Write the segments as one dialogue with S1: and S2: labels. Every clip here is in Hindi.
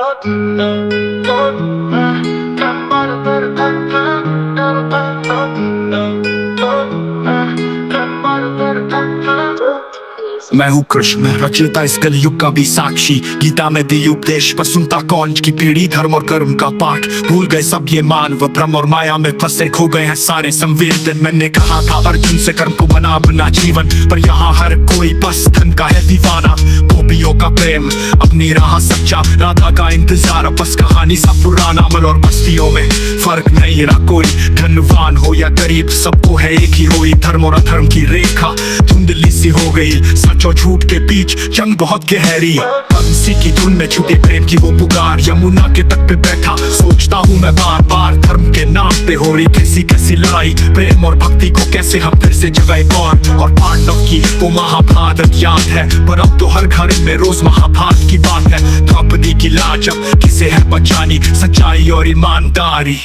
S1: मैं हूँ कृष्ण, रचयिता इस कलयुग का भी साक्षी। गीता में दी उपदेश पर सुनता कौन की पीढ़ी, धर्म और कर्म का पाठ भूल गए सब ये मानव। भ्रम और माया में फंसे खो गए हैं सारे संवेदन। मैंने कहा था अर्जुन से कर्म को बना अपना जीवन, पर यहाँ हर कोई बस धन का है दीवाना। गोपियों का प्रेम अपनी राह सच्चा, राधा का इंतजार बस कहानी सा पुराना। अमल और बस्तियों में फर्क नहीं रहा कोई, धनवान हो या गरीब सबको है एक ही रोई। धर्म और अधर्म की रेखा धुंधली सी हो गई, सच और झूठ के बीच जंग बहुत गहरी। बंसी की धुन में छुपी प्रेम की वो पुकार, यमुना के तट पे बैठा सोचता हूँ मैं बार बार। धर्म के नाम पे हो रही कैसी कैसी लड़ाई, प्रेम और भक्ति को कैसे हम फिर से जगाए कौन। और पांडव की वो महाभारत याद है, पर अब तो हर घर में रोज महाभारत की बात है। द्रौपदी की लाज अब किसे है बचानी, सच्चाई और ईमानदारी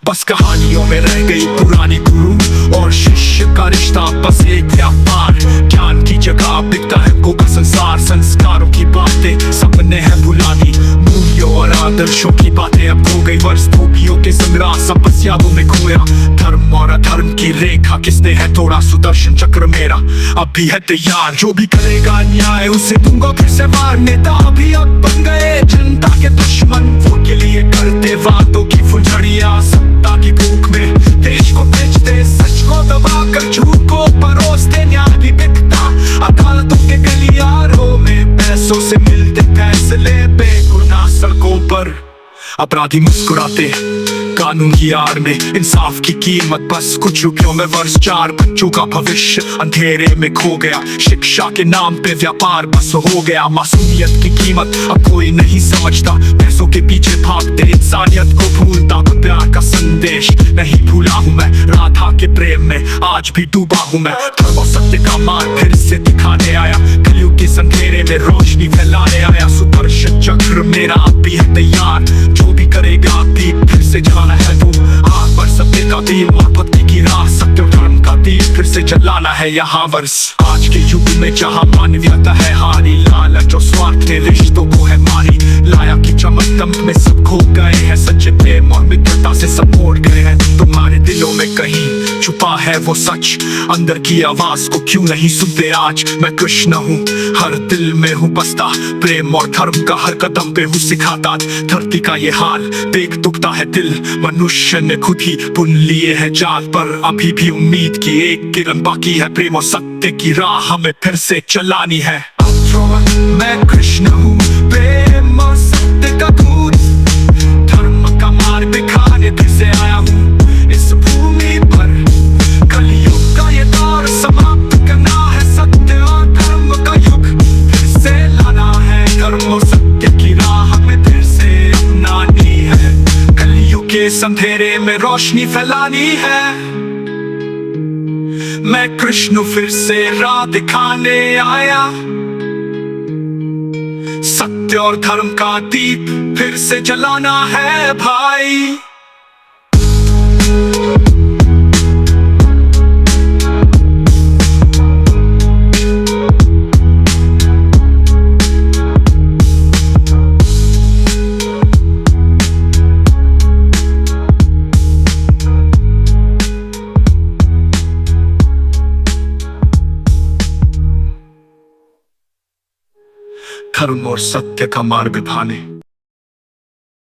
S1: बस कहानियों में रह गई पुरानी। गुरु और शिष्य का रिश्ता बस एक व्यापार, ज्ञान की जगह बिकता है वो का संसार। संस्कारों की बातें सपने हैं भुलानी, मूल्यों और आदर्शों की बातें अब खो गई। वर्ष धोबियों के संग्रह सब बस यादों में खोया। धर्म और अधर्म की रेखा किसने है तोड़ा, सुदर्शन चक्र मेरा अब भी है तैयार। जो भी करेगा न्याय उसे दूंगा फिर से वार। नेता अभी अब बन गए जनता के दुश्मन, वोट के लिए करते वादों की फुलझड़ियां। सत्ता की भूख में देश को बेचते, सच को दबाकर झूठ को परोसते। न्याय भी बिकता अदालतों के गलियारों में, पैसों से मिलते फैसले बेगुनाह सड़कों पर। अपराधी मुस्कुराते कानून की आड़ में, इंसाफ की कीमत बस कुछ रुपयों में। वर्ष 4 बच्चों का भविष्य अंधेरे में खो गया, शिक्षा के नाम पे व्यापार बस हो गया। मासूमियत की कीमत अब कोई नहीं समझता, पैसों के पीछे भागते इंसानियत को भूलता। प्यार का संदेश नहीं भूला हूँ मैं, राधा के प्रेम में आज भी डूबा हूँ मैं। धर्म और सत्य का मार्ग फिर से दिखाने आया, कलयुग के अंधेरे में रोशनी फैलाने आया। सुदर्शन चक्र मेरा अब भी है तैयार, जो भी करेगा भी फिर से जाना है वो। आग पर सत्य का दीप और भक्ति की राह, सत्य और धर्म का दीप फिर से जलाना है यहाँ वर्ष। आज के युग में जहाँ मानवीयता है हारी, लालच और स्वार्थ ने रिश्तों को है मारी। लाया की चमक दम में सब खो गए हैं, सच्चे प्रेम और मित्रता से सब मोड़ गए हैं। तुम्हारे दिलों में कहीं छुपा है वो सच, अंदर की आवाज को क्यों नहीं सुनते आज। मैं कृष्ण हूँ, हर दिल में हूँ बसता, प्रेम और धर्म का हर कदम पे हूँ सिखाता। धरती का ये हाल देख दुखता है दिल, मनुष्य ने खुद ही बुन लिए है जाल। पर अभी भी उम्मीद की एक किरण बाकी है, प्रेम और सत्य की राह हमें फिर से चलानी है। मैं कृष्ण हूँ, प्रेम और सत्य का दूत, धर्म का मार्ग दिखाने फिर से आया हूँ इस भूमि पर। कलयुग का ये दौर समाप्त करना है, सत्य और धर्म का युग फिर से लाना है। धर्म और सत्य की राह हमें फिर से अपनानी है, कलयुग के अंधेरे में रोशनी फैलानी है। मैं कृष्ण फिर से राह दिखाने आया, सत्य और धर्म का दीप फिर से जलाना है भाई। धर्म और सत्य का मार्ग भाने